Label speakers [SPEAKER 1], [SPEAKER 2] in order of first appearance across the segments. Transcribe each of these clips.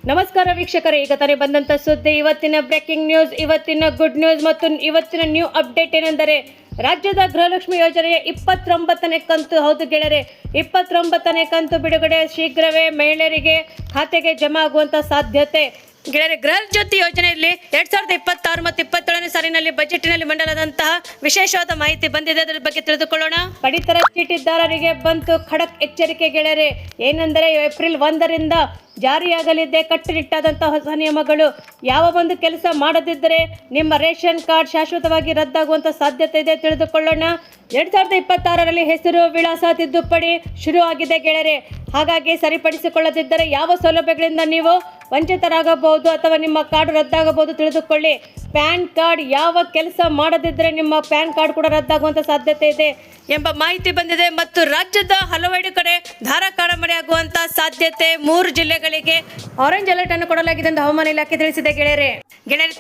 [SPEAKER 1] ನಮಸ್ಕಾರ ವೀಕ್ಷಕರೇ, ಈಗ ತಾನೇ ಬಂದಂತ ಸುದ್ದಿ, ಇವತ್ತಿನ ಬ್ರೇಕಿಂಗ್ ನ್ಯೂಸ್, ಇವತ್ತಿನ ಗುಡ್ ನ್ಯೂಸ್ ಮತ್ತು ಇವತ್ತಿನ ನ್ಯೂ ಅಪ್ಡೇಟ್ ಏನೆಂದರೆ ರಾಜ್ಯದ ಗೃಹಲಕ್ಷ್ಮಿ ಯೋಜನೆಯ 29ನೇ ಕಂತು, ಹೌದು ಗೆಳೆಯರೆ, 29ನೇ ಕಂತು ಬಿಡುಗಡೆ ಶೀಘ್ರವೇ ಮಹಿಳೆಯರಿಗೆ ಖಾತೆಗೆ ಜಮಾ ಆಗುವಂತ ಸಾಧ್ಯತೆ. ಗೆಳೆಯರೆ, ಗೃಹ ಜ್ಯೋತಿ ಯೋಜನೆಯಲ್ಲಿ 2026 ಮತ್ತು 27ನೇ ಸಾಲಿನಲ್ಲಿ ಬಜೆಟ್ನಲ್ಲಿ ಮಂಡಲಾದಂತಹ ವಿಶೇಷವಾದ ಮಾಹಿತಿ ಬಂದಿದೆ. ಅದರ ಬಗ್ಗೆ ತಿಳಿದುಕೊಳ್ಳೋಣ. ಪಡಿತರ ಚೀಟಿದಾರರಿಗೆ ಬಂತು ಖಡಕ್ ಎಚ್ಚರಿಕೆ ಗೆಳೆಯರೆ. ಏನೆಂದರೆ ಏಪ್ರಿಲ್ 1ರಿಂದ ಜಾರಿಯಾಗಲಿದೆ ಕಟ್ಟುನಿಟ್ಟಾದಂತಹ ಹೊಸ ನಿಯಮಗಳು. ಯಾವ ಒಂದು ಕೆಲಸ ಮಾಡದಿದ್ದರೆ ನಿಮ್ಮ ರೇಷನ್ ಕಾರ್ಡ್ ಶಾಶ್ವತವಾಗಿ ರದ್ದಾಗುವಂತ ಸಾಧ್ಯತೆ ಇದೆ. ತಿಳಿದುಕೊಳ್ಳೋಣ. 2026ರಲ್ಲಿ ಹೆಸರು ವಿಳಾಸ ತಿದ್ದುಪಡಿ ಶುರು ಆಗಿದೆ ಗೆಳೆಯರೆ. ಹಾಗಾಗಿ ಸರಿಪಡಿಸಿಕೊಳ್ಳದಿದ್ದರೆ ಯಾವ ಸೌಲಭ್ಯಗಳಿಂದ ನೀವು ವಂಚಿತರಾಗಬಹುದು ಅಥವಾ ನಿಮ್ಮ ಕಾರ್ಡ್ ರದ್ದಾಗಬಹುದು. ತಿಳಿದುಕೊಳ್ಳಿ. ಪ್ಯಾನ್ ಕಾರ್ಡ್ ಯಾವ ಕೆಲಸ ಮಾಡದಿದ್ದರೆ ನಿಮ್ಮ ಪ್ಯಾನ್ ಕಾರ್ಡ್ ಕೂಡ ರದ್ದಾಗುವಂತ ಸಾಧ್ಯತೆ ಇದೆ ಎಂಬ ಮಾಹಿತಿ ಬಂದಿದೆ. ಮತ್ತು ರಾಜ್ಯದ ಹಲವೆಡೆ ಕಡೆ ಧಾರಾಕಾರ ಮಳೆಯಾಗುವಂತ ಸಾಧ್ಯತೆ. 3 ಜಿಲ್ಲೆಗಳಿಗೆ ಆರೆಂಜ್ ಅಲರ್ಟ್ ಅನ್ನು ಕೊಡಲಾಗಿದೆ ಎಂದು ಹವಾಮಾನ ಇಲಾಖೆ ತಿಳಿಸಿದೆ ಗೆಳೆಯರೆ.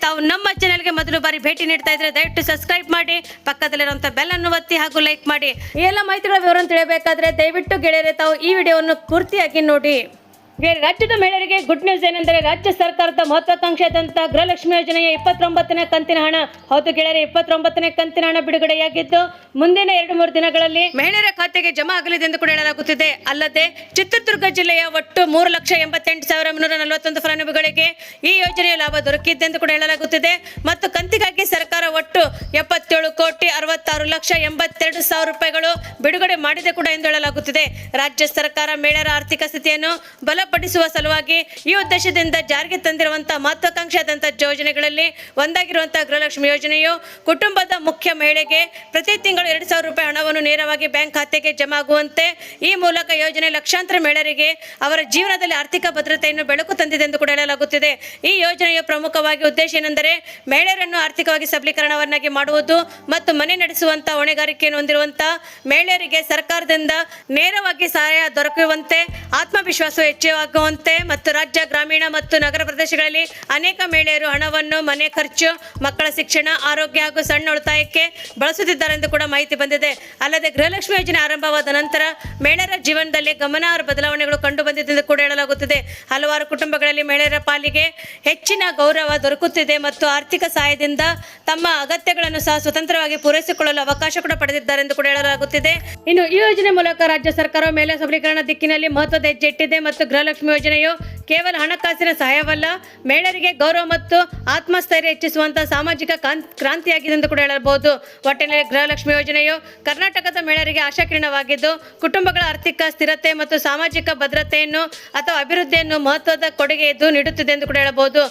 [SPEAKER 1] ತಾವು ನಮ್ಮ ಚಾನೆಲ್ಗೆ ಮೊದಲು ಬಾರಿ ಭೇಟಿ ನೀಡ್ತಾ ಇದ್ರೆ ದಯವಿಟ್ಟು ಸಬ್ಸ್ಕ್ರೈಬ್ ಮಾಡಿ, ಪಕ್ಕದಲ್ಲಿರುವಂತಹ ಬೆಲ್ ಅನ್ನು ಒತ್ತಿ ಹಾಗೂ ಲೈಕ್ ಮಾಡಿ. ಈ ಎಲ್ಲ ಮಾಹಿತಿಗಳ ವಿವರವನ್ನು ತಿಳಿಯಬೇಕಾದ್ರೆ ದಯವಿಟ್ಟು ಗೆಳೆಯರೆ ತಾವು ಈ ವಿಡಿಯೋವನ್ನು ಪೂರ್ತಿಯಾಗಿ ನೋಡಿ. ರಾಜ್ಯದ ಮಹಿಳೆಯರಿಗೆ ಗುಡ್ ನ್ಯೂಸ್ ಏನೆಂದರೆ ರಾಜ್ಯ ಸರ್ಕಾರದ ಮಹತ್ವಾಕಾಂಕ್ಷೆಯಾದಂತಹ ಗೃಹಲಕ್ಷ್ಮಿ ಯೋಜನೆಯ 29ನೇ ಕಂತಿನ ಹಣ, ಹೌದು ಗೆಳೆಯರೆ, 29ನೇ ಕಂತಿನ ಹಣ ಬಿಡುಗಡೆಯಾಗಿದ್ದು ಮುಂದಿನ 2-3 ದಿನಗಳಲ್ಲಿ ಮಹಿಳೆಯರ ಖಾತೆಗೆ ಜಮಾ ಆಗಲಿದೆ ಎಂದು ಕೂಡ ಹೇಳಲಾಗುತ್ತಿದೆ. ಅಲ್ಲದೆ ಚಿತ್ರದುರ್ಗ ಜಿಲ್ಲೆಯ ಒಟ್ಟು 3,88,341 ಫಲಾನುಭವಿಗಳಿಗೆ ಈ ಯೋಜನೆಯ ಲಾಭ ದೊರಕಿದೆ ಎಂದು ಕೂಡ ಹೇಳಲಾಗುತ್ತಿದೆ. ಮತ್ತು ಕಂತಿಗಾಗಿ ಸರ್ಕಾರ ಒಟ್ಟು 77,66,82,000 ರೂಪಾಯಿಗಳು ಬಿಡುಗಡೆ ಮಾಡಿದೆ ಕೂಡ ಎಂದು ಹೇಳಲಾಗುತ್ತಿದೆ. ರಾಜ್ಯ ಸರ್ಕಾರ ಮಹಿಳೆಯರ ಆರ್ಥಿಕ ಸ್ಥಿತಿಯನ್ನು ಬಲಪಡಿಸುವ ಸಲುವಾಗಿ ಈ ಉದ್ದೇಶದಿಂದ ಜಾರಿಗೆ ತಂದಿರುವಂತಹ ಮಹತ್ವಾಕಾಂಕ್ಷೆಯಾದಂತಹ ಯೋಜನೆಗಳಲ್ಲಿ ಒಂದಾಗಿರುವಂತಹ ಗೃಹಲಕ್ಷ್ಮಿ ಯೋಜನೆಯು ಕುಟುಂಬದ ಮುಖ್ಯ ಮಹಿಳೆಗೆ ಪ್ರತಿ ತಿಂಗಳು 2,000 ರೂಪಾಯಿ ಹಣವನ್ನು ನೇರವಾಗಿ ಬ್ಯಾಂಕ್ ಖಾತೆಗೆ ಜಮಾ ಆಗುವಂತೆ ಈ ಮೂಲಕ ಯೋಜನೆ ಲಕ್ಷಾಂತರ ಮಹಿಳೆಯರಿಗೆ ಅವರ ಜೀವನದಲ್ಲಿ ಆರ್ಥಿಕ ಭದ್ರತೆಯನ್ನು ಬೆಳಕು ತಂದಿದೆ ಎಂದು ಕೂಡ ಹೇಳಲಾಗುತ್ತಿದೆ. ಈ ಯೋಜನೆಯ ಪ್ರಮುಖವಾಗಿ ಉದ್ದೇಶ ಏನೆಂದರೆ ಮಹಿಳೆಯರನ್ನು ಆರ್ಥಿಕವಾಗಿ ಸಬಲೀಕರಣವನ್ನಾಗಿ ಮಾಡುವುದು ಮತ್ತು ಮನೆ ನಡೆಸುವಂತಹ ಹೊಣೆಗಾರಿಕೆಯನ್ನು ಹೊಂದಿರುವಂತಹ ಮಹಿಳೆಯರಿಗೆ ಸರ್ಕಾರದಿಂದ ನೇರವಾಗಿ ಸಹಾಯ ದೊರಕುವಂತೆ, ಆತ್ಮವಿಶ್ವಾಸ ಹೆಚ್ಚಾಗುವಂತೆ ಮತ್ತು ರಾಜ್ಯ, ಗ್ರಾಮೀಣ ಮತ್ತು ನಗರ ಪ್ರದೇಶಗಳಲ್ಲಿ ಅನೇಕ ಮಹಿಳೆಯರು ಹಣವನ್ನು ಮನೆ ಖರ್ಚು, ಮಕ್ಕಳ ಶಿಕ್ಷಣ, ಆರೋಗ್ಯ ಹಾಗೂ ಸಣ್ಣ ಉಳಿತಾಯಕ್ಕೆ ಬಳಸುತ್ತಿದ್ದಾರೆ ಎಂದು ಕೂಡ ಮಾಹಿತಿ ಬಂದಿದೆ. ಅಲ್ಲದೆ ಗೃಹಲಕ್ಷ್ಮಿ ಯೋಜನೆ ಆರಂಭವಾದ ನಂತರ ಮಹಿಳೆಯರ ಜೀವನದಲ್ಲಿ ಗಮನಾರ್ಹ ಬದಲಾವಣೆಗಳು ಕಂಡು ಬಂದಿದೆ ಎಂದು ಕೂಡ ಹೇಳಲಾಗುತ್ತಿದೆ. ಹಲವಾರು ಕುಟುಂಬಗಳಲ್ಲಿ ಮಹಿಳೆಯರ ಪಾಲಿಗೆ ಹೆಚ್ಚಿನ ಗೌರವ ದೊರಕುತ್ತಿದೆ ಮತ್ತು ಆರ್ಥಿಕ ಸಹಾಯದಿಂದ ತಮ್ಮ ಅಗತ್ಯಗಳನ್ನು ಸಹ ಸ್ವತಂತ್ರವಾಗಿ ಪೂರೈಸಿಕೊಳ್ಳಲು ಅವಕಾಶ ಕೂಡ ಪಡೆದಿದ್ದಾರೆ ಎಂದು ಕೂಡ ಹೇಳಲಾಗುತ್ತಿದೆ. ಇನ್ನು ಈ ಯೋಜನೆ ಮೂಲಕ ರಾಜ್ಯ ಸರ್ಕಾರವು ಮಹಿಳಾ ಸಬಲೀಕರಣ ದಿಕ್ಕಿನಲ್ಲಿ ಮಹತ್ವದ ಹೆಜ್ಜೆ ಇಟ್ಟಿದೆ ಮತ್ತು ಗೃಹಲಕ್ಷ್ಮಿ ಯೋಜನೆಯು ಕೇವಲ ಹಣಕಾಸಿನ ಸಹಾಯವಲ್ಲ, ಮಹಿಳೆಯರಿಗೆ ಗೌರವ ಮತ್ತು ಆತ್ಮಸ್ಥೈರ್ಯ ಹೆಚ್ಚಿಸುವಂತಹ ಸಾಮಾಜಿಕ ಕ್ರಾಂತಿಯಾಗಿದೆ ಎಂದು ಕೂಡ ಹೇಳಬಹುದು. ಒಟ್ಟಿನಲ್ಲಿ ಗೃಹಲಕ್ಷ್ಮಿ ಯೋಜನೆಯು ಕರ್ನಾಟಕದ ಮಹಿಳೆಯರಿಗೆ ಆಶಾಕಿರಣವಾಗಿದ್ದು ಕುಟುಂಬಗಳ ಆರ್ಥಿಕ ಸ್ಥಿರತೆ ಮತ್ತು ಸಾಮಾಜಿಕ ಭದ್ರತೆಯನ್ನು ಅಥವಾ ಅಭಿವೃದ್ಧಿಯನ್ನು ಮಹತ್ವದ ಕೊಡುಗೆಯನ್ನು ನೀಡುತ್ತಿದೆ ಎಂದು ಕೂಡ ಹೇಳಬಹುದು.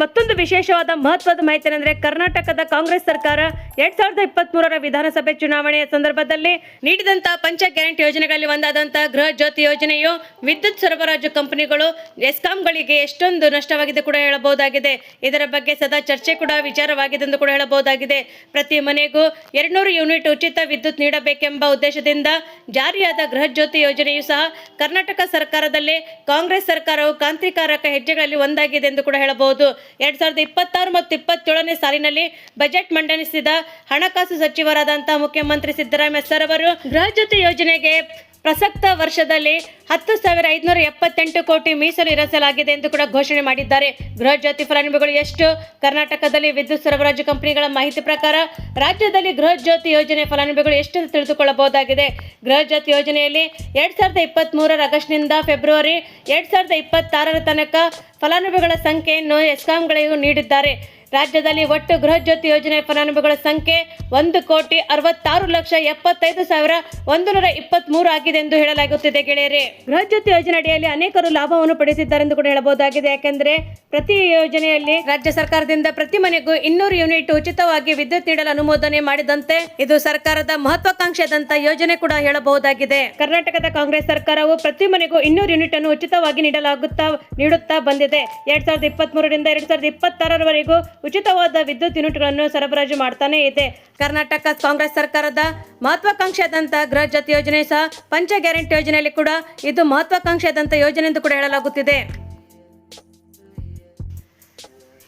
[SPEAKER 1] ಮತ್ತೊಂದು ವಿಶೇಷವಾದ ಮಹತ್ವದ ಮಾಹಿತಿ ಅಂದರೆ ಕರ್ನಾಟಕದ ಕಾಂಗ್ರೆಸ್ ಸರ್ಕಾರ 2023ರ ವಿಧಾನಸಭೆ ಚುನಾವಣೆಯ ಸಂದರ್ಭದಲ್ಲಿ ನೀಡಿದಂತಹ ಪಂಚ ಗ್ಯಾರಂಟಿ ಯೋಜನೆಗಳಲ್ಲಿ ಒಂದಾದಂತಹ ಗೃಹ ಜ್ಯೋತಿ ಯೋಜನೆಯು ವಿದ್ಯುತ್ ಸರಬರಾಜು ಕಂಪನಿಗಳು ಎಸ್ಕಾಂಗಳಿಗೆ ಎಷ್ಟೊಂದು ನಷ್ಟವಾಗಿದೆ ಕೂಡ ಹೇಳಬಹುದಾಗಿದೆ. ಇದರ ಬಗ್ಗೆ ಸದಾ ಚರ್ಚೆ ಕೂಡ ವಿಚಾರವಾಗಿದೆ ಎಂದು ಕೂಡ ಹೇಳಬಹುದಾಗಿದೆ. ಪ್ರತಿ ಮನೆಗೂ 200 ಯೂನಿಟ್ ಉಚಿತ ವಿದ್ಯುತ್ ನೀಡಬೇಕೆಂಬ ಉದ್ದೇಶದಿಂದ ಜಾರಿಯಾದ ಗೃಹ ಜ್ಯೋತಿ ಯೋಜನೆಯು ಸಹ ಕರ್ನಾಟಕ ಸರ್ಕಾರದಲ್ಲಿ ಕಾಂಗ್ರೆಸ್ ಸರ್ಕಾರವು ಕ್ರಾಂತಿಕಾರಕ ಹೆಜ್ಜೆಗಳಲ್ಲಿ ಒಂದಾಗಿದೆ ಎಂದು ಕೂಡ ಹೇಳಬಹುದು. 2026 ಮತ್ತು 27ನೇ ಸಾಲಿನಲ್ಲಿ ಬಜೆಟ್ ಮಂಡನಿಸಿದ ಹಣಕಾಸು ಸಚಿವರಾದಂತಹ ಮುಖ್ಯಮಂತ್ರಿ ಸಿದ್ದರಾಮಯ್ಯ ಸರ್ ಅವರು ಗೃಹ ಜ್ಯೋತಿ ಯೋಜನೆಗೆ ಪ್ರಸಕ್ತ ವರ್ಷದಲ್ಲಿ 10,578 ಕೋಟಿ ಮೀಸಲು ಇರಿಸಲಾಗಿದೆ ಎಂದು ಕೂಡ ಘೋಷಣೆ ಮಾಡಿದ್ದಾರೆ. ಗೃಹ ಜ್ಯೋತಿ ಫಲಾನುಭವಿಗಳು ಎಷ್ಟು? ಕರ್ನಾಟಕದಲ್ಲಿ ವಿದ್ಯುತ್ ಸರಬರಾಜು ಕಂಪನಿಗಳ ಮಾಹಿತಿ ಪ್ರಕಾರ ರಾಜ್ಯದಲ್ಲಿ ಗೃಹ ಜ್ಯೋತಿ ಯೋಜನೆ ಫಲಾನುಭವಿಗಳು ಎಷ್ಟು ತಿಳಿದುಕೊಳ್ಳಬಹುದಾಗಿದೆ. ಗೃಹ ಜ್ಯೋತಿ ಯೋಜನೆಯಲ್ಲಿ 2023 ಆಗಸ್ಟ್ನಿಂದ ಫೆಬ್ರವರಿ 2026 ತನಕ ಫಲಾನುಭವಿಗಳ ಸಂಖ್ಯೆಯನ್ನು ಎಸ್ಕಾಂಗಳಿಗೆ ನೀಡಿದ್ದಾರೆ. ರಾಜ್ಯದಲ್ಲಿ ಒಟ್ಟು ಗೃಹ ಜ್ಯೋತಿ ಯೋಜನೆ ಫಲಾನುಭವಿಗಳ ಸಂಖ್ಯೆ 1,66,75,123 ಆಗಿದೆ ಎಂದು ಹೇಳಲಾಗುತ್ತಿದೆ ಗೆಳೆಯರೆ. ಗೃಹ ಜ್ಯೋತಿ ಯೋಜನೆ ಅಡಿಯಲ್ಲಿ ಅನೇಕರು ಲಾಭವನ್ನು ಪಡೆದಿದ್ದಾರೆ ಎಂದು ಕೂಡ ಹೇಳಬಹುದಾಗಿದೆ. ಯಾಕೆಂದರೆ ಪ್ರತಿ ಯೋಜನೆಯಲ್ಲಿ ರಾಜ್ಯ ಸರ್ಕಾರದಿಂದ ಪ್ರತಿ ಮನೆಗೂ 200 ಯೂನಿಟ್ ಉಚಿತವಾಗಿ ವಿದ್ಯುತ್ ನೀಡಲು ಅನುಮೋದನೆ ಮಾಡಿದಂತೆ ಇದು ಸರ್ಕಾರದ ಮಹತ್ವಾಕಾಂಕ್ಷೆಯಾದಂತಹ ಯೋಜನೆ ಕೂಡ ಹೇಳಬಹುದಾಗಿದೆ. ಕರ್ನಾಟಕದ ಕಾಂಗ್ರೆಸ್ ಸರ್ಕಾರವು ಪ್ರತಿ ಮನೆಗೂ 200 ಯೂನಿಟ್ ಅನ್ನು ಉಚಿತವಾಗಿ ನೀಡುತ್ತಾ ಬಂದಿದೆ. 2023ರಿಂದ 2026ರವರೆಗೂ ಉಚಿತವಾದ ವಿದ್ಯುತ್ ಯೂನಿಟ್ಗಳನ್ನು ಸರಬರಾಜು ಮಾಡ್ತಾನೆ ಇದೆ. ಕರ್ನಾಟಕ ಕಾಂಗ್ರೆಸ್ ಸರ್ಕಾರದ ಮಹತ್ವಾಕಾಂಕ್ಷೆಯಾದಂತಹ ಗೃಹ ಜ್ಯೋತಿ ಯೋಜನೆ ಸಹ ಪಂಚ ಗ್ಯಾರಂಟಿ ಯೋಜನೆಯಲ್ಲಿ ಕೂಡ ಇದು ಮಹತ್ವಾಕಾಂಕ್ಷೆಯಾದಂತಹ ಯೋಜನೆ ಎಂದು ಕೂಡ ಹೇಳಲಾಗುತ್ತಿದೆ.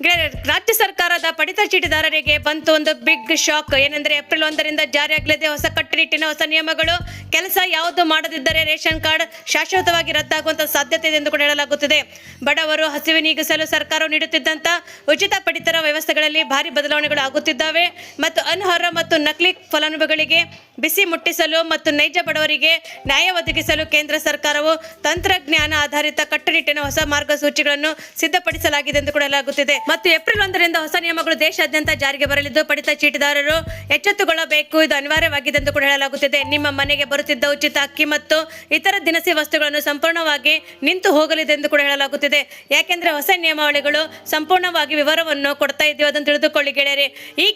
[SPEAKER 1] ರಾಜ್ಯ ಸರ್ಕಾರದ ಪಡಿತರ ಚೀಟಿದಾರರಿಗೆ ಬಂತು ಒಂದು ಬಿಗ್ ಶಾಕ್. ಏನೆಂದರೆ ಏಪ್ರಿಲ್ 1ರಿಂದ ಜಾರಿಯಾಗಲಿದೆ ಹೊಸ ಕಟ್ಟುನಿಟ್ಟಿನ ಹೊಸ ನಿಯಮಗಳು. ಕೆಲಸ ಯಾವುದು ಮಾಡದಿದ್ದರೆ ರೇಷನ್ ಕಾರ್ಡ್ ಶಾಶ್ವತವಾಗಿ ರದ್ದಾಗುವಂತ ಸಾಧ್ಯತೆ ಇದೆ ಎಂದು ಕೂಡ ಹೇಳಲಾಗುತ್ತಿದೆ. ಬಡವರು ಹಸಿವು ನೀಗಿಸಲು ಸರ್ಕಾರವು ನೀಡುತ್ತಿದ್ದಂತ ಉಚಿತ ಪಡಿತರ ವ್ಯವಸ್ಥೆಗಳಲ್ಲಿ ಭಾರಿ ಬದಲಾವಣೆಗಳು ಆಗುತ್ತಿದ್ದಾವೆ ಮತ್ತು ಅನರ್ಹ ಮತ್ತು ನಕಲಿ ಫಲಾನುಭವಿಗಳಿಗೆ ಬಿಸಿ ಮುಟ್ಟಿಸಲು ಮತ್ತು ನೈಜ ಬಡವರಿಗೆ ನ್ಯಾಯ ಒದಗಿಸಲು ಕೇಂದ್ರ ಸರ್ಕಾರವು ತಂತ್ರಜ್ಞಾನ ಆಧಾರಿತ ಕಟ್ಟುನಿಟ್ಟಿನ ಹೊಸ ಮಾರ್ಗಸೂಚಿಗಳನ್ನು ಸಿದ್ಧಪಡಿಸಲಾಗಿದೆ ಎಂದು ಕೂಡ ಹೇಳಲಾಗುತ್ತಿದೆ. ಮತ್ತು ಏಪ್ರಿಲ್ 1ರಿಂದ ಹೊಸ ನಿಯಮಗಳು ದೇಶಾದ್ಯಂತ ಜಾರಿಗೆ ಬರಲಿದ್ದು ಪಡಿತರ ಚೀಟಿದಾರರು ಎಚ್ಚೆತ್ತುಕೊಳ್ಳಬೇಕು. ಇದು ಅನಿವಾರ್ಯವಾಗಿದೆ ಎಂದು ಕೂಡ ಹೇಳಲಾಗುತ್ತಿದೆ. ನಿಮ್ಮ ಮನೆಗೆ ಬರುತ್ತಿದ್ದ ಉಚಿತ ಅಕ್ಕಿ ಮತ್ತು ಇತರ ದಿನಸಿ ವಸ್ತುಗಳನ್ನು ಸಂಪೂರ್ಣವಾಗಿ ನಿಂತು ಹೋಗಲಿದೆ ಎಂದು ಕೂಡ ಹೇಳಲಾಗುತ್ತಿದೆ. ಯಾಕೆಂದ್ರೆ ಹೊಸ ನಿಯಮಾವಳಿಗಳು ಸಂಪೂರ್ಣವಾಗಿ ವಿವರವನ್ನು ಕೊಡ್ತಾ ಇದ್ದೀವಿ, ಅದನ್ನು ತಿಳಿದುಕೊಳ್ಳಿ ಗೆಳೆಯರೆ.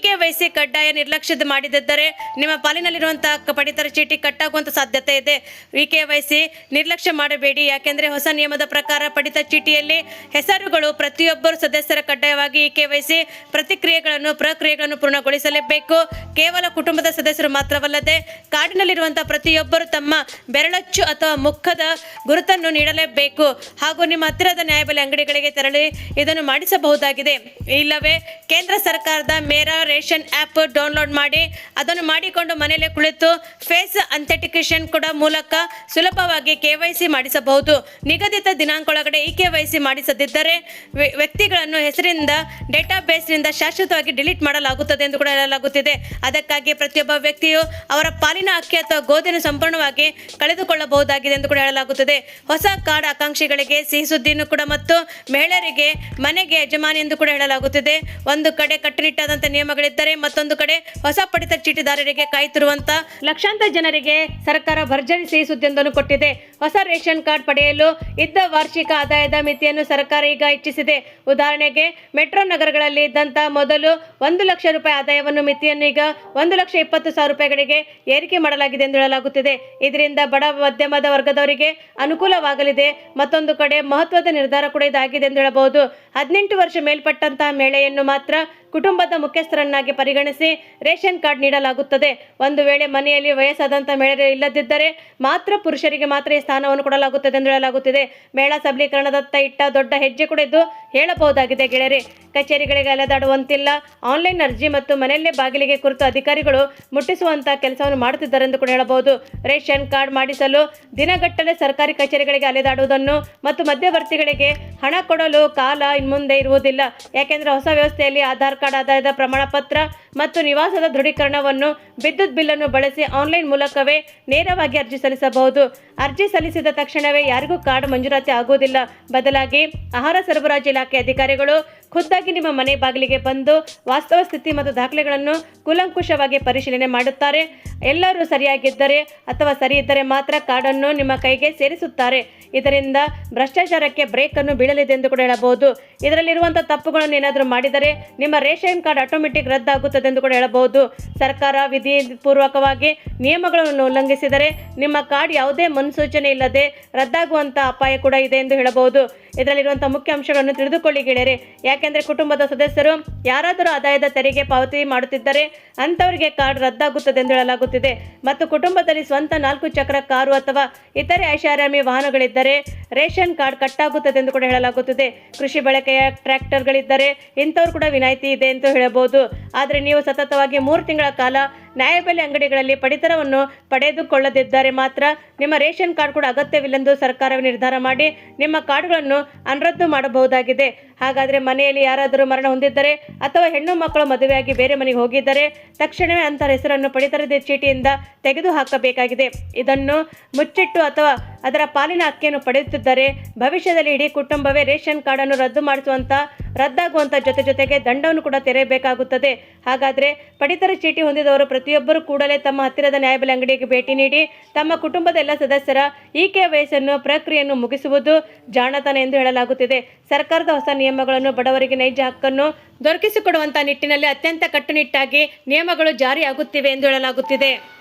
[SPEAKER 1] KYC ಕಡ್ಡಾಯ ನಿರ್ಲಕ್ಷ್ಯ ಮಾಡಿದ್ದರೆ ನಿಮ್ಮ ಪಾಲಿನಲ್ಲಿರುವಂತಹ ಪಡಿತರ ಚೀಟಿ ಕಟ್ಟಾಗುವಂತ ಸಾಧ್ಯತೆ ಇದೆ. KYC ನಿರ್ಲಕ್ಷ್ಯ ಮಾಡಬೇಡಿ. ಯಾಕೆಂದ್ರೆ ಹೊಸ ನಿಯಮದ ಪ್ರಕಾರ ಪಡಿತರ ಚೀಟಿಯಲ್ಲಿ ಹೆಸರುಗಳು ಪ್ರತಿಯೊಬ್ಬರು ಸದಸ್ಯರ ಕಡ್ಡಾಯವಾಗಿ KYC ಪ್ರಕ್ರಿಯೆಗಳನ್ನು ಪೂರ್ಣಗೊಳಿಸಲೇಬೇಕು. ಕೇವಲ ಕುಟುಂಬದ ಸದಸ್ಯರು ಮಾತ್ರವಲ್ಲದೆ ಕಾರ್ಡಿನಲ್ಲಿರುವಂತಹ ಪ್ರತಿಯೊಬ್ಬರು ತಮ್ಮ ಬೆರಳಚ್ಚು ಅಥವಾ ಮುಖದ ಗುರುತನ್ನು ನೀಡಲೇಬೇಕು. ಹಾಗೂ ನಿಮ್ಮ ಹತ್ತಿರದ ನ್ಯಾಯಬೆಲೆ ಅಂಗಡಿಗಳಿಗೆ ತೆರಳಿ ಇದನ್ನು ಮಾಡಿಸಬಹುದಾಗಿದೆ. ಇಲ್ಲವೇ ಕೇಂದ್ರ ಸರ್ಕಾರದ ಮೇರಾ ರೇಷನ್ ಆ್ಯಪ್ ಡೌನ್ಲೋಡ್ ಮಾಡಿ ಅದನ್ನು ಮಾಡಿಕೊಂಡು ಮನೆಯಲ್ಲೇ ಕುಳಿತು ಫೇಸ್ ಅಥೆಂಟಿಕೇಶನ್ ಕೂಡ ಮೂಲಕ ಸುಲಭವಾಗಿ KYC ಮಾಡಿಸಬಹುದು. ನಿಗದಿತ ದಿನಾಂಕದೊಳಗಡೆ KYC ಮಾಡಿಸದಿದ್ದರೆ ವ್ಯಕ್ತಿಗಳನ್ನು ಹೆಸರಿಂದ ಡೇಟಾಬೇಸ್ನಿಂದ ಶಾಶ್ವತವಾಗಿ ಡಿಲೀಟ್ ಮಾಡಲಾಗುತ್ತದೆ ಎಂದು ಕೂಡ ಹೇಳಲಾಗುತ್ತಿದೆ. ಅದಕ್ಕಾಗಿ ಪ್ರತಿಯೊಬ್ಬ ವ್ಯಕ್ತಿಯು ಅವರ ಪಾಲಿನ ಅಕ್ಕಿ ಅಥವಾ ಗೋಧಿಯನ್ನು ಸಂಪೂರ್ಣವಾಗಿ ಕಳೆದುಕೊಳ್ಳಬಹುದಾಗಿದೆ ಎಂದು ಕೂಡ ಹೇಳಲಾಗುತ್ತದೆ. ಹೊಸ ಕಾರ್ಡ್ ಆಕಾಂಕ್ಷಿಗಳಿಗೆ ಸಿಹಿ ಸುದ್ದಿಯನ್ನು ಕೂಡ ಮತ್ತು ಮಹಿಳೆಯರಿಗೆ ಮನೆಗೆ ಯಜಮಾನಿ ಎಂದು ಕೂಡ ಹೇಳಲಾಗುತ್ತಿದೆ. ಒಂದು ಕಡೆ ಕಟ್ಟುನಿಟ್ಟಾದಂತಹ ನಿಯಮಗಳಿದ್ದರೆ ಮತ್ತೊಂದು ಕಡೆ ಹೊಸ ಪಡಿತರ ಚೀಟಿದಾರರಿಗೆ ಕಾಯುತ್ತಿರುವಂತಹ ಲಕ್ಷಾಂತರ ಜನರಿಗೆ ಸರ್ಕಾರ ಭರ್ಜರಿ ಸಿಹಿ ಸುದ್ದಿಯೊಂದನ್ನು ಕೊಟ್ಟಿದೆ. ಹೊಸ ರೇಷನ್ ಕಾರ್ಡ್ ಪಡೆಯಲು ಇದ್ದ ವಾರ್ಷಿಕ ಆದಾಯದ ಮಿತಿಯನ್ನು ಸರ್ಕಾರ ಈಗ ಹೆಚ್ಚಿಸಿದೆ. ಉದಾಹರಣೆಗೆ ಮೆಟ್ರೋ ನಗರಗಳಲ್ಲಿ ಇದ್ದಂತಹ ಮೊದಲು 1 ಲಕ್ಷ ರೂಪಾಯಿ ಆದಾಯವನ್ನು ಮಿತಿಯನ್ನು ಈಗ 1,20,000 ರೂಪಾಯಿಗಳಿಗೆ ಏರಿಕೆ ಮಾಡಲಾಗಿದೆ ಎಂದು ಹೇಳಲಾಗುತ್ತಿದೆ. ಇದರಿಂದ ಬಡ ಮಧ್ಯಮದ ವರ್ಗದವರಿಗೆ ಅನುಕೂಲವಾಗಲಿದೆ. ಮತ್ತೊಂದು ಕಡೆ ಮಹತ್ವದ ನಿರ್ಧಾರ ಕೂಡ ಇದಾಗಿದೆ ಎಂದು ಹೇಳಬಹುದು. 18 ವರ್ಷ ಮೇಲ್ಪಟ್ಟಂತಹ ಮಹಿಳೆಯನ್ನು ಮಾತ್ರ ಕುಟುಂಬದ ಮುಖ್ಯಸ್ಥರನ್ನಾಗಿ ಪರಿಗಣಿಸಿ ರೇಷನ್ ಕಾರ್ಡ್ ನೀಡಲಾಗುತ್ತದೆ. ಒಂದು ವೇಳೆ ಮನೆಯಲ್ಲಿ ವಯಸ್ಸಾದಂತಹ ಮಹಿಳೆಯರು ಇಲ್ಲದಿದ್ದರೆ ಮಾತ್ರ ಪುರುಷರಿಗೆ ಮಾತ್ರ ಈ ಸ್ಥಾನವನ್ನು ಕೊಡಲಾಗುತ್ತದೆ ಎಂದು ಹೇಳಲಾಗುತ್ತಿದೆ. ಮಹಿಳಾ ಸಬಲೀಕರಣದತ್ತ ಇಟ್ಟ ದೊಡ್ಡ ಹೆಜ್ಜೆ ಕೂಡ ಇದು ಹೇಳಬಹುದಾಗಿದೆ ಗೆಳೆಯರೆ. ಕಚೇರಿಗಳಿಗೆ ಅಲೆದಾಡುವಂತಿಲ್ಲ. ಆನ್ಲೈನ್ ಅರ್ಜಿ ಮತ್ತು ಮನೆಯಲ್ಲೇ ಬಾಗಿಲಿಗೆ ಕುರಿತು ಅಧಿಕಾರಿಗಳು ಮುಟ್ಟಿಸುವಂತಹ ಕೆಲಸವನ್ನು ಮಾಡುತ್ತಿದ್ದಾರೆ ಎಂದು ಕೂಡ ಹೇಳಬಹುದು. ರೇಷನ್ ಕಾರ್ಡ್ ಮಾಡಿಸಲು ದಿನಗಟ್ಟಲೆ ಸರ್ಕಾರಿ ಕಚೇರಿಗಳಿಗೆ ಅಲೆದಾಡುವುದನ್ನು ಮತ್ತು ಮಧ್ಯವರ್ತಿಗಳಿಗೆ ಹಣ ಕೊಡಲು ಕಾಲ ಇನ್ಮುಂದೆ ಇರುವುದಿಲ್ಲ. ಯಾಕೆಂದರೆ ಹೊಸ ವ್ಯವಸ್ಥೆಯಲ್ಲಿ ಆಧಾರ್ ಕಾರ್ಡ್, ಆದಾಯದ ಪ್ರಮಾಣ ಪತ್ರ ಮತ್ತು ನಿವಾಸದ ದೃಢೀಕರಣವನ್ನು ವಿದ್ಯುತ್ ಬಿಲ್ಲನ್ನು ಬಳಸಿ ಆನ್ಲೈನ್ ಮೂಲಕವೇ ನೇರವಾಗಿ ಅರ್ಜಿ ಸಲ್ಲಿಸಬಹುದು. ಅರ್ಜಿ ಸಲ್ಲಿಸಿದ ತಕ್ಷಣವೇ ಯಾರಿಗೂ ಕಾರ್ಡ್ ಮಂಜೂರಾತಿ ಆಗುವುದಿಲ್ಲ. ಬದಲಾಗಿ ಆಹಾರ ಸರಬರಾಜು ಇಲಾಖೆ ಅಧಿಕಾರಿಗಳು ಖುದ್ದಾಗಿ ನಿಮ್ಮ ಮನೆ ಬಾಗಿಲಿಗೆ ಬಂದು ವಾಸ್ತವ ಸ್ಥಿತಿ ಮತ್ತು ದಾಖಲೆಗಳನ್ನು ಕೂಲಂಕುಷವಾಗಿ ಪರಿಶೀಲನೆ ಮಾಡುತ್ತಾರೆ. ಎಲ್ಲರೂ ಸರಿಯಾಗಿದ್ದರೆ ಅಥವಾ ಸರಿ ಇದ್ದರೆ ಮಾತ್ರ ಕಾರ್ಡನ್ನು ನಿಮ್ಮ ಕೈಗೆ ಸೇರಿಸುತ್ತಾರೆ. ಇದರಿಂದ ಭ್ರಷ್ಟಾಚಾರಕ್ಕೆ ಬ್ರೇಕ್ ಅನ್ನು ಬೀಳಲಿದೆ ಎಂದು ಕೂಡ ಹೇಳಬಹುದು. ಇದರಲ್ಲಿರುವಂತಹ ತಪ್ಪುಗಳನ್ನು ಏನಾದರೂ ಮಾಡಿದರೆ ನಿಮ್ಮ ರೇಷನ್ ಕಾರ್ಡ್ ಆಟೋಮೆಟಿಕ್ ರದ್ದಾಗುತ್ತದೆ ಎಂದು ಕೂಡ ಹೇಳಬಹುದು. ಸರ್ಕಾರ ವಿಧಿ ಪೂರ್ವಕವಾಗಿ ನಿಯಮಗಳನ್ನು ಉಲ್ಲಂಘಿಸಿದರೆ ನಿಮ್ಮ ಕಾರ್ಡ್ ಯಾವುದೇ ಮುನ್ಸೂಚನೆ ಇಲ್ಲದೆ ರದ್ದಾಗುವಂತಹ ಅಪಾಯ ಕೂಡ ಇದೆ ಎಂದು ಹೇಳಬಹುದು. ಇದರಲ್ಲಿರುವಂತಹ ಮುಖ್ಯ ಅಂಶಗಳನ್ನು ತಿಳಿದುಕೊಳ್ಳಿ ಗೆಳೆಯರೆ. ಯಾಕೆಂದರೆ ಕುಟುಂಬದ ಸದಸ್ಯರು ಯಾರಾದರೂ ಆದಾಯದ ತೆರಿಗೆ ಪಾವತಿ ಮಾಡುತ್ತಿದ್ದರೆ ಅಂತವರಿಗೆ ಕಾರ್ಡ್ ರದ್ದಾಗುತ್ತದೆ ಎಂದು ಹೇಳಲಾಗುತ್ತಿದೆ. ಮತ್ತು ಕುಟುಂಬದಲ್ಲಿ ಸ್ವಂತ 4 ಚಕ್ರ ಕಾರು ಅಥವಾ ಇತರೆ ಐಷಾರಾಮಿ ವಾಹನಗಳಿದ್ದರೆ ರೇಷನ್ ಕಾರ್ಡ್ ಕಟ್ಟಾಗುತ್ತದೆ ಎಂದು ಕೂಡ ಹೇಳಲಾಗುತ್ತದೆ. ಕೃಷಿ ಬಳಕೆಯ ಟ್ರ್ಯಾಕ್ಟರ್ಗಳಿದ್ದರೆ ಇಂಥವ್ರು ಕೂಡ ವಿನಾಯಿತಿ ಇದೆ ಎಂದು ಹೇಳಬಹುದು. ಆದರೆ ನೀವು ಸತತವಾಗಿ 3 ತಿಂಗಳ ಕಾಲ ನ್ಯಾಯಬೆಲೆ ಅಂಗಡಿಗಳಲ್ಲಿ ಪಡಿತರವನ್ನು ಪಡೆದುಕೊಳ್ಳದಿದ್ದರೆ ಮಾತ್ರ ನಿಮ್ಮ ರೇಷನ್ ಕಾರ್ಡ್ ಕೂಡ ಅಗತ್ಯವಿಲ್ಲೆಂದು ಸರ್ಕಾರವೇ ನಿರ್ಧಾರ ಮಾಡಿ ನಿಮ್ಮ ಕಾರ್ಡ್ಗಳನ್ನು ಅನರದ್ದು ಮಾಡಬಹುದಾಗಿದೆ. ಹಾಗಾದರೆ ಮನೆಯಲ್ಲಿ ಯಾರಾದರೂ ಮರಣ ಹೊಂದಿದ್ದರೆ ಅಥವಾ ಹೆಣ್ಣು ಮಕ್ಕಳು ಮದುವೆಯಾಗಿ ಬೇರೆ ಮನೆಗೆ ಹೋಗಿದ್ದರೆ ತಕ್ಷಣವೇ ಅಂತಹ ಹೆಸರನ್ನು ಪಡಿತರದ ಚೀಟಿಯಿಂದ ತೆಗೆದು ಹಾಕಬೇಕಾಗಿದೆ. ಇದನ್ನು ಮುಚ್ಚಿಟ್ಟು ಅಥವಾ ಅದರ ಪಾಲಿನ ಅಕ್ಕಿಯನ್ನು ಪಡೆಯುತ್ತಿದ್ದರೆ ಭವಿಷ್ಯದಲ್ಲಿ ಇಡೀ ಕುಟುಂಬವೇ ರೇಷನ್ ಕಾರ್ಡನ್ನು ರದ್ದಾಗುವಂಥ ಜೊತೆಗೆ ದಂಡವನ್ನು ಕೂಡ ತೆರೆಯಬೇಕಾಗುತ್ತದೆ. ಹಾಗಾದರೆ ಪಡಿತರ ಚೀಟಿ ಹೊಂದಿದವರು ಪ್ರತಿಯೊಬ್ಬರು ಕೂಡಲೇ ತಮ್ಮ ಹತ್ತಿರದ ನ್ಯಾಯಬೆಲೆ ಅಂಗಡಿಗೆ ಭೇಟಿ ನೀಡಿ ತಮ್ಮ ಕುಟುಂಬದ ಎಲ್ಲ ಸದಸ್ಯರ KYC ಪ್ರಕ್ರಿಯೆಯನ್ನು ಮುಗಿಸುವುದು ಜಾಣತನ ಎಂದು ಹೇಳಲಾಗುತ್ತಿದೆ. ಸರ್ಕಾರದ ಹೊಸ ನಿಯಮಗಳನ್ನು ಬಡವರಿಗೆ ನೈಜ ಹಕ್ಕನ್ನು ದೊರಕಿಸಿಕೊಡುವಂತಹ ನಿಟ್ಟಿನಲ್ಲಿ ಅತ್ಯಂತ ಕಟ್ಟುನಿಟ್ಟಾಗಿ ನಿಯಮಗಳು ಜಾರಿಯಾಗುತ್ತಿವೆ ಎಂದು ಹೇಳಲಾಗುತ್ತಿದೆ.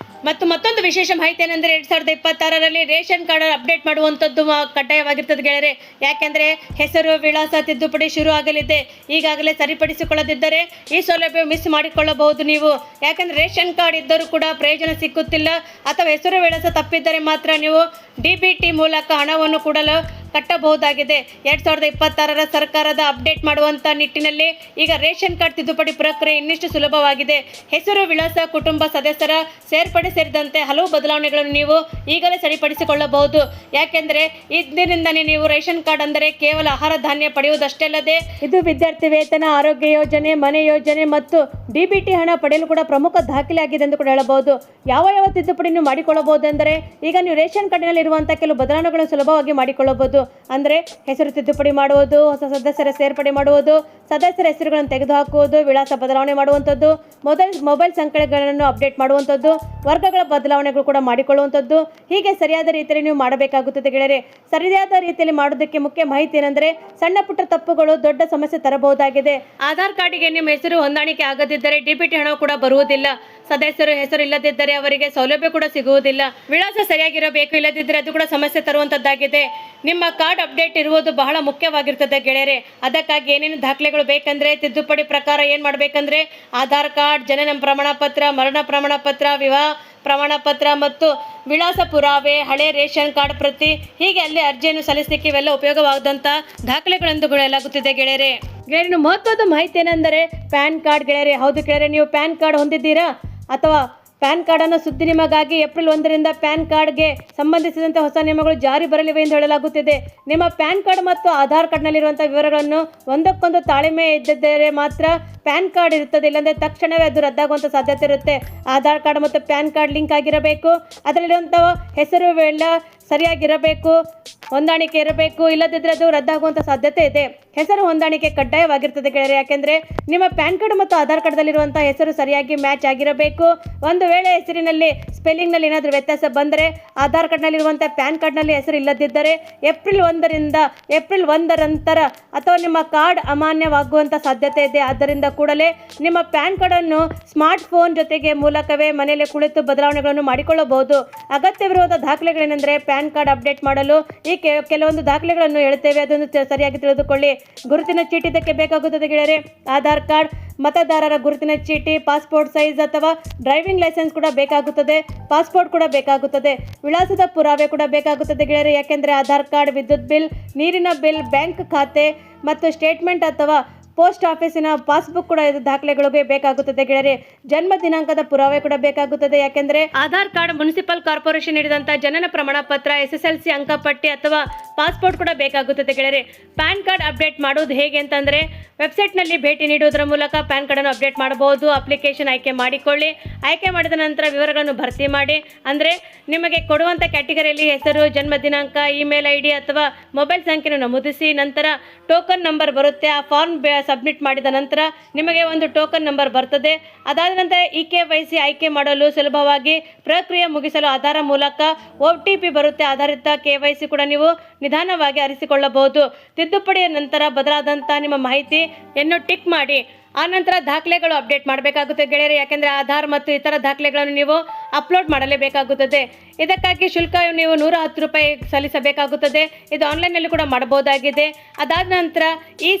[SPEAKER 1] ಮತ್ತೊಂದು ವಿಶೇಷ ಮಾಹಿತಿ ಏನೆಂದರೆ 2026ರಲ್ಲಿ ರೇಷನ್ ಕಾರ್ಡ್ ಅಪ್ಡೇಟ್ ಮಾಡುವಂಥದ್ದು ಕಡ್ಡಾಯವಾಗಿರ್ತದೆ ಗೆಳೆಯರೆ. ಯಾಕೆಂದರೆ ಹೆಸರು ವಿಳಾಸ ತಿದ್ದುಪಡಿ ಶುರು ಆಗಲಿದೆ. ಈಗಾಗಲೇ ಸರಿಪಡಿಸಿಕೊಳ್ಳದಿದ್ದರೆ ಈ ಸೌಲಭ್ಯ ಮಿಸ್ ಮಾಡಿಕೊಳ್ಳಬಹುದು ನೀವು. ಯಾಕೆಂದರೆ ರೇಷನ್ ಕಾರ್ಡ್ ಇದ್ದರೂ ಕೂಡ ಪ್ರಯೋಜನ ಸಿಕ್ಕುತ್ತಿಲ್ಲ ಅಥವಾ ಹೆಸರು ವಿಳಾಸ ತಪ್ಪಿದ್ದರೆ ಮಾತ್ರ ನೀವು DBT ಮೂಲಕ ಹಣವನ್ನು ಕಟ್ಟಬಹುದಾಗಿದೆ. 2026ರ ಸರ್ಕಾರದ ಅಪ್ಡೇಟ್ ಮಾಡುವಂತ ನಿಟ್ಟಿನಲ್ಲಿ ಈಗ ರೇಷನ್ ಕಾರ್ಡ್ ತಿದ್ದುಪಡಿ ಪ್ರಕ್ರಿಯೆ ಇನ್ನಷ್ಟು ಸುಲಭವಾಗಿದೆ. ಹೆಸರು, ವಿಳಾಸ, ಕುಟುಂಬ ಸದಸ್ಯರ ಸೇರ್ಪಡೆ ಸೇರಿದಂತೆ ಹಲವು ಬದಲಾವಣೆಗಳನ್ನು ನೀವು ಈಗಲೇ ಸರಿಪಡಿಸಿಕೊಳ್ಳಬಹುದು. ಯಾಕೆಂದ್ರೆ ಇಂದಿನಿಂದಲೇ ನೀವು ರೇಷನ್ ಕಾರ್ಡ್ ಅಂದರೆ ಕೇವಲ ಆಹಾರ ಧಾನ್ಯ ಪಡೆಯುವುದಷ್ಟೇ ಅಲ್ಲದೆ ಇದು ವಿದ್ಯಾರ್ಥಿ ವೇತನ, ಆರೋಗ್ಯ ಯೋಜನೆ, ಮನೆ ಯೋಜನೆ ಮತ್ತು ಡಿಬಿಟಿ ಹಣ ಪಡೆಯಲು ಕೂಡ ಪ್ರಮುಖ ದಾಖಲೆ ಆಗಿದೆ ಎಂದು ಕೂಡ ಹೇಳಬಹುದು. ಯಾವ ತಿದ್ದುಪಡಿ ನೀವು ಮಾಡಿಕೊಳ್ಳಬಹುದು ಅಂದರೆ ಈಗ ನೀವು ರೇಷನ್ ಕಾರ್ಡಿನಲ್ಲಿ ಇರುವಂತಹ ಕೆಲವು ಬದಲಾವಣೆಗಳನ್ನು ಸುಲಭವಾಗಿ ಮಾಡಿಕೊಳ್ಳಬಹುದು. ಅಂದರೆ ಹೆಸರು ತಿದ್ದುಪಡಿ ಮಾಡುವುದು, ಹೊಸ ಸದಸ್ಯರ ಸೇರ್ಪಡೆ ಮಾಡುವುದು, ಸದಸ್ಯರ ಹೆಸರುಗಳನ್ನು ತೆಗೆದುಹಾಕುವುದು, ವಿಳಾಸ ಬದಲಾವಣೆ ಮಾಡುವಂಥದ್ದು, ಮೊಬೈಲ್ ಸಂಖ್ಯೆಗಳನ್ನು ಅಪ್ಡೇಟ್ ಮಾಡುವಂಥದ್ದು, ವರ್ಗಗಳ ಬದಲಾವಣೆಗಳು ಕೂಡ ಮಾಡಿಕೊಳ್ಳುವಂಥದ್ದು. ಹೀಗೆ ಸರಿಯಾದ ರೀತಿಯಲ್ಲಿ ನೀವು ಮಾಡಬೇಕಾಗುತ್ತದೆ ಗೆಳೆಯರೆ. ಸರಿಯಾದ ರೀತಿಯಲ್ಲಿ ಮಾಡೋದಕ್ಕೆ ಮುಖ್ಯ ಮಾಹಿತಿ ಏನಂದ್ರೆ ಸಣ್ಣ ಪುಟ್ಟ ತಪ್ಪುಗಳು ದೊಡ್ಡ ಸಮಸ್ಯೆ ತರಬಹುದಾಗಿದೆ. ಆಧಾರ್ ಕಾರ್ಡಿಗೆ ನಿಮ್ಮ ಹೆಸರು ಹೊಂದಾಣಿಕೆ ಆಗದಿದ್ದರೆ ಡಿಬಿಟಿ ಹಣ ಕೂಡ ಬರುವುದಿಲ್ಲ. ಸದಸ್ಯರು ಹೆಸರು ಇಲ್ಲದಿದ್ದರೆ ಅವರಿಗೆ ಸೌಲಭ್ಯ ಕೂಡ ಸಿಗುವುದಿಲ್ಲ. ವಿಳಾಸ ಸರಿಯಾಗಿರಬೇಕು, ಇಲ್ಲದಿದ್ದರೆ ಅದು ಕೂಡ ಸಮಸ್ಯೆ ತರುವಂತದ್ದಾಗಿದೆ. ನಿಮ್ಮ ಕಾರ್ಡ್ ಅಪ್ಡೇಟ್ ಇರುವುದು ಬಹಳ ಮುಖ್ಯವಾಗಿರ್ತದೆ ಗೆಳೆಯರೆ. ಅದಕ್ಕಾಗಿ ಏನೇನು ದಾಖಲೆಗಳು ಬೇಕಂದ್ರೆ ತಿದ್ದುಪಡಿ ಪ್ರಕಾರ ಏನ್ ಮಾಡ್ಬೇಕಂದ್ರೆ ಆಧಾರ್ ಕಾರ್ಡ್, ಜನನ ಪ್ರಮಾಣ ಪತ್ರ, ಮರಣ ಪ್ರಮಾಣ ಪತ್ರ, ವಿವಾಹ ಪ್ರಮಾಣ ಪತ್ರ ಮತ್ತು ವಿಳಾಸ ಪುರಾವೆ, ಹಳೆ ರೇಷನ್ ಕಾರ್ಡ್ ಪ್ರತಿ, ಹೀಗೆ ಅಲ್ಲಿ ಅರ್ಜಿಯನ್ನು ಸಲ್ಲಿಸಲಿಕ್ಕೆ ಇವೆಲ್ಲ ಉಪಯೋಗವಾದಂಥ ದಾಖಲೆಗಳೆಂದು ಹೇಳಲಾಗುತ್ತಿದೆ ಗೆಳೆಯರೆ. ಗೆಳೆಯರೆ, ಮಹತ್ವದ ಮಾಹಿತಿ ಏನೆಂದರೆ ಪ್ಯಾನ್ ಕಾರ್ಡ್ ಗೆಳೆಯರೆ. ಹೌದು ಗೆಳೆಯರೆ, ನೀವು ಪ್ಯಾನ್ ಕಾರ್ಡ್ ಹೊಂದಿದ್ದೀರಾ ಅಥವಾ ಪ್ಯಾನ್ ಕಾರ್ಡ್ ಅನ್ನು ಸುದ್ದಿ ನಿಮಗಾಗಿ ಏಪ್ರಿಲ್ 1ರಿಂದ ಪ್ಯಾನ್ ಕಾರ್ಡ್ಗೆ ಸಂಬಂಧಿಸಿದಂತೆ ಹೊಸ ನಿಯಮಗಳು ಜಾರಿ ಬರಲಿವೆ ಎಂದು ಹೇಳಲಾಗುತ್ತಿದೆ. ನಿಮ್ಮ ಪ್ಯಾನ್ ಕಾರ್ಡ್ ಮತ್ತು ಆಧಾರ್ ಕಾರ್ಡ್ನಲ್ಲಿರುವಂತಹ ವಿವರಗಳನ್ನು ಒಂದಕ್ಕೊಂದು ತಾಳ್ಮೆ ಇದ್ದಿದ್ದರೆ ಮಾತ್ರ ಪ್ಯಾನ್ ಕಾರ್ಡ್ ಇರುತ್ತದೆ, ಇಲ್ಲಾಂದರೆ ತಕ್ಷಣವೇ ಅದು ರದ್ದಾಗುವಂಥ ಸಾಧ್ಯತೆ ಇರುತ್ತೆ. ಆಧಾರ್ ಕಾರ್ಡ್ ಮತ್ತು ಪ್ಯಾನ್ ಕಾರ್ಡ್ ಲಿಂಕ್ ಆಗಿರಬೇಕು, ಅದರಲ್ಲಿರುವಂತಹ ಹೆಸರು ಎಲ್ಲ ಸರಿಯಾಗಿರಬೇಕು, ಹೊಂದಾಣಿಕೆ ಇರಬೇಕು, ಇಲ್ಲದಿದ್ದರೆ ಅದು ರದ್ದಾಗುವಂಥ ಸಾಧ್ಯತೆ ಇದೆ. ಹೆಸರು ಹೊಂದಾಣಿಕೆ ಕಡ್ಡಾಯವಾಗಿರ್ತದೆ ಗೆಳೆಯರೆ. ಯಾಕೆಂದರೆ ನಿಮ್ಮ ಪ್ಯಾನ್ ಕಾರ್ಡ್ ಮತ್ತು ಆಧಾರ್ ಕಾರ್ಡ್ದಲ್ಲಿರುವಂಥ ಹೆಸರು ಸರಿಯಾಗಿ ಮ್ಯಾಚ್ ಆಗಿರಬೇಕು. ಒಂದು ವೇಳೆ ಹೆಸರಿನಲ್ಲಿ ಸ್ಪೆಲ್ಲಿಂಗ್ನಲ್ಲಿ ಏನಾದರೂ ವ್ಯತ್ಯಾಸ ಬಂದರೆ ಆಧಾರ್ ಕಾರ್ಡ್ನಲ್ಲಿರುವಂಥ ಪ್ಯಾನ್ ಕಾರ್ಡ್ನಲ್ಲಿ ಹೆಸರು ಇಲ್ಲದಿದ್ದರೆ ಏಪ್ರಿಲ್ 1 ನಂತರ ಅಥವಾ ನಿಮ್ಮ ಕಾರ್ಡ್ ಅಮಾನ್ಯವಾಗುವಂಥ ಸಾಧ್ಯತೆ ಇದೆ. ಆದ್ದರಿಂದ ಕೂಡಲೇ ನಿಮ್ಮ ಪ್ಯಾನ್ ಕಾರ್ಡನ್ನು ಸ್ಮಾರ್ಟ್ ಫೋನ್ ಜೊತೆಗೆ ಮೂಲಕವೇ ಮನೆಯಲ್ಲೇ ಕುಳಿತು ಬದಲಾವಣೆಗಳನ್ನು ಮಾಡಿಕೊಳ್ಳಬಹುದು. ಅಗತ್ಯವಿರುವ ದಾಖಲೆಗಳೇನೆಂದರೆ ಪ್ಯಾನ್ ಕಾರ್ಡ್ ಅಪ್ಡೇಟ್ ಮಾಡಲು ಈ ಕೆಲವೊಂದು ದಾಖಲೆಗಳನ್ನು ಹೇಳ್ತೇವೆ, ಅದನ್ನು ಸರಿಯಾಗಿ ತಿಳಿದುಕೊಳ್ಳಿ. ಗುರುತಿನ ಚೀಟಿ ಇದಕ್ಕೆ ಬೇಕಾಗುತ್ತದೆ ಗೆಳೆಯರೆ. ಆಧಾರ್ ಕಾರ್ಡ್, ಮತದಾರರ ಗುರುತಿನ ಚೀಟಿ, ಪಾಸ್ಪೋರ್ಟ್ ಸೈಜ್ ಅಥವಾ ಡ್ರೈವಿಂಗ್ ಲೈಸೆನ್ಸ್ ಕೂಡ ಬೇಕಾಗುತ್ತದೆ, ಪಾಸ್ಪೋರ್ಟ್ ಕೂಡ ಬೇಕಾಗುತ್ತದೆ, ವಿಳಾಸದ ಪುರಾವೆ ಕೂಡ ಬೇಕಾಗುತ್ತದೆ ಗೆಳೆಯರೆ. ಯಾಕೆಂದರೆ ಆಧಾರ್ ಕಾರ್ಡ್, ವಿದ್ಯುತ್ ಬಿಲ್, ನೀರಿನ ಬಿಲ್, ಬ್ಯಾಂಕ್ ಖಾತೆ ಮತ್ತು ಸ್ಟೇಟ್ಮೆಂಟ್ ಅಥವಾ ಪೋಸ್ಟ್ ಆಫೀಸಿನ ಪಾಸ್ಬುಕ್ ಕೂಡ ಇದು ದಾಖಲೆಗಳಿಗೆ ಬೇಕಾಗುತ್ತದೆ ಗೆಳೆಯರೆ. ಜನ್ಮ ದಿನಾಂಕದ ಪುರಾವೆ ಕೂಡ ಬೇಕಾಗುತ್ತದೆ. ಯಾಕೆಂದರೆ ಆಧಾರ್ ಕಾರ್ಡ್, ಮುನ್ಸಿಪಲ್ ಕಾರ್ಪೊರೇಷನ್ ನೀಡಿದಂಥ ಜನನ ಪ್ರಮಾಣ ಪತ್ರ, SSLC ಅಂಕಪಟ್ಟಿ ಅಥವಾ ಪಾಸ್ಪೋರ್ಟ್ ಕೂಡ ಬೇಕಾಗುತ್ತದೆ ಗೆಳೆಯರೆ. ಪ್ಯಾನ್ ಕಾರ್ಡ್ ಅಪ್ಡೇಟ್ ಮಾಡೋದು ಹೇಗೆ ಅಂತಂದರೆ ವೆಬ್ಸೈಟ್ನಲ್ಲಿ ಭೇಟಿ ನೀಡುವುದರ ಮೂಲಕ ಪ್ಯಾನ್ ಕಾರ್ಡನ್ನು ಅಪ್ಡೇಟ್ ಮಾಡಬಹುದು. ಅಪ್ಲಿಕೇಶನ್ ಆಯ್ಕೆ ಮಾಡಿಕೊಳ್ಳಿ. ಆಯ್ಕೆ ಮಾಡಿದ ನಂತರ ವಿವರಗಳನ್ನು ಭರ್ತಿ ಮಾಡಿ. ಅಂದರೆ ನಿಮಗೆ ಕೊಡುವಂಥ ಕ್ಯಾಟಗರಿಯಲ್ಲಿ ಹೆಸರು, ಜನ್ಮ ದಿನಾಂಕ, ಇಮೇಲ್ ID ಅಥವಾ ಮೊಬೈಲ್ ಸಂಖ್ಯೆಯನ್ನು ನಮೂದಿಸಿ. ನಂತರ ಟೋಕನ್ ನಂಬರ್ ಬರುತ್ತೆ. ಆ ಫಾರ್ಮ್ ಸಬ್ಮಿಟ್ ಮಾಡಿದ ನಂತರ ನಿಮಗೆ ಒಂದು ಟೋಕನ್ ನಂಬರ್ ಬರ್ತದೆ. ಅದಾದ ನಂತರ EKYC ಆಯ್ಕೆ ಮಾಡಲು ಸುಲಭವಾಗಿ ಪ್ರಕ್ರಿಯೆ ಮುಗಿಸಲು ಆಧಾರ ಮೂಲಕ OTP ಬರುತ್ತೆ. ಆಧಾರಿತ KYC ಕೂಡ ನೀವು ನಿಧಾನವಾಗಿ ಅರಿಸಿಕೊಳ್ಳಬಹುದು. ತಿದ್ದುಪಡಿಯ ನಂತರ ಬದಲಾದಂಥ ನಿಮ್ಮ ಮಾಹಿತಿಯನ್ನು ಟಿಕ್ ಮಾಡಿ. ಆನಂತರ ದಾಖಲೆಗಳು ಅಪ್ಡೇಟ್ ಮಾಡಬೇಕಾಗುತ್ತೆ ಗೆಳೆಯರೆ. ಯಾಕೆಂದರೆ ಆಧಾರ್ ಮತ್ತು ಇತರ ದಾಖಲೆಗಳನ್ನು ನೀವು ಅಪ್ಲೋಡ್ ಮಾಡಲೇಬೇಕಾಗುತ್ತದೆ. ಇದಕ್ಕಾಗಿ ಶುಲ್ಕ ನೀವು 110 ರೂಪಾಯಿ ಸಲ್ಲಿಸಬೇಕಾಗುತ್ತದೆ. ಇದು ಆನ್ಲೈನ್ನಲ್ಲಿ ಕೂಡ ಮಾಡಬಹುದಾಗಿದೆ. ಅದಾದ ನಂತರ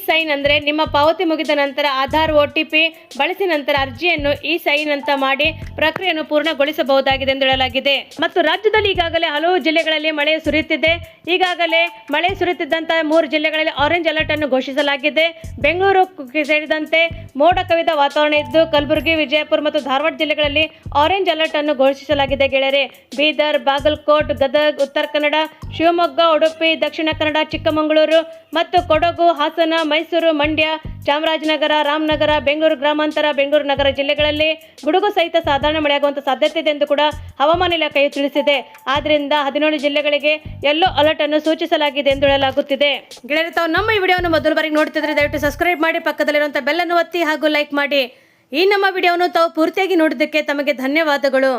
[SPEAKER 1] ಸೈನ್ ಅಂದರೆ ನಿಮ್ಮ ಪಾವತಿ ಮುಗಿದ ನಂತರ ಆಧಾರ್ OTP ಬಳಸಿ ನಂತರ ಅರ್ಜಿಯನ್ನು ಸೈನ್ ಅಂತ ಮಾಡಿ ಪ್ರಕ್ರಿಯೆಯನ್ನು ಪೂರ್ಣಗೊಳಿಸಬಹುದಾಗಿದೆ ಎಂದು ಹೇಳಲಾಗಿದೆ. ಮತ್ತು ರಾಜ್ಯದಲ್ಲಿ ಈಗಾಗಲೇ ಹಲವು ಜಿಲ್ಲೆಗಳಲ್ಲಿ ಮಳೆ ಸುರಿಯುತ್ತಿದೆ. ಈಗಾಗಲೇ ಮಳೆ ಸುರಿಯುತ್ತಿದ್ದಂಥ 3 ಜಿಲ್ಲೆಗಳಲ್ಲಿ ಆರೆಂಜ್ ಅಲರ್ಟ್ ಅನ್ನು ಘೋಷಿಸಲಾಗಿದೆ. ಬೆಂಗಳೂರು ಸೇರಿದಂತೆ ಮೋಡ ಕವಿದ ವಾತಾವರಣ ಇದ್ದು ಕಲಬುರಗಿ, ವಿಜಯಪುರ ಮತ್ತು ಧಾರವಾಡ ಜಿಲ್ಲೆಗಳಲ್ಲಿ ಆರೆಂಜ್ ಅಲರ್ಟ್ ಅನ್ನು ಘೋಷಿಸಲಾಗಿದೆ ಗೆಳೆಯರೆ. ಬೀದರ್, ಬಾಗಲಕೋಟ್, ಗದಗ, ಉತ್ತರ ಕನ್ನಡ, ಶಿವಮೊಗ್ಗ, ಉಡುಪಿ, ದಕ್ಷಿಣ ಕನ್ನಡ, ಚಿಕ್ಕಮಗಳೂರು ಮತ್ತು ಕೊಡಗು, ಹಾಸನ, ಮೈಸೂರು, ಮಂಡ್ಯ, ಚಾಮರಾಜನಗರ, ರಾಮನಗರ, ಬೆಂಗಳೂರು ಗ್ರಾಮಾಂತರ, ಬೆಂಗಳೂರು ನಗರ ಜಿಲ್ಲೆಗಳಲ್ಲಿ ಗುಡುಗು ಸಹಿತ ಸಾಧಾರಣ ಮಳೆಯಾಗುವಂಥ ಸಾಧ್ಯತೆ ಇದೆ ಎಂದು ಕೂಡ ಹವಾಮಾನ ಇಲಾಖೆಯು ತಿಳಿಸಿದೆ. ಆದ್ದರಿಂದ 17 ಜಿಲ್ಲೆಗಳಿಗೆ ಯೆಲ್ಲೋ ಅಲರ್ಟ್ ಅನ್ನು ಸೂಚಿಸಲಾಗಿದೆ ಎಂದು ಹೇಳಲಾಗುತ್ತಿದೆ. ಗೆಳೆಯರೆ, ತಾವು ನಮ್ಮ ಈ ವಿಡಿಯೋವನ್ನು ಮೊದಲ ಬಾರಿಗೆ ನೋಡ್ತಿದ್ರೆ ದಯವಿಟ್ಟು ಸಬ್ಸ್ಕ್ರೈಬ್ ಮಾಡಿ, ಪಕ್ಕದಲ್ಲಿರುವಂಥ ಬೆಲ್ ಅನ್ನು ಒತ್ತಿ ಹಾಗೂ ಲೈಕ್ ಮಾಡಿ. ಈ ನಮ್ಮ ವಿಡಿಯೋವನ್ನು ತಾವು ಪೂರ್ತಿಯಾಗಿ ನೋಡಿದ್ದಕ್ಕೆ ತಮಗೆ ಧನ್ಯವಾದಗಳು.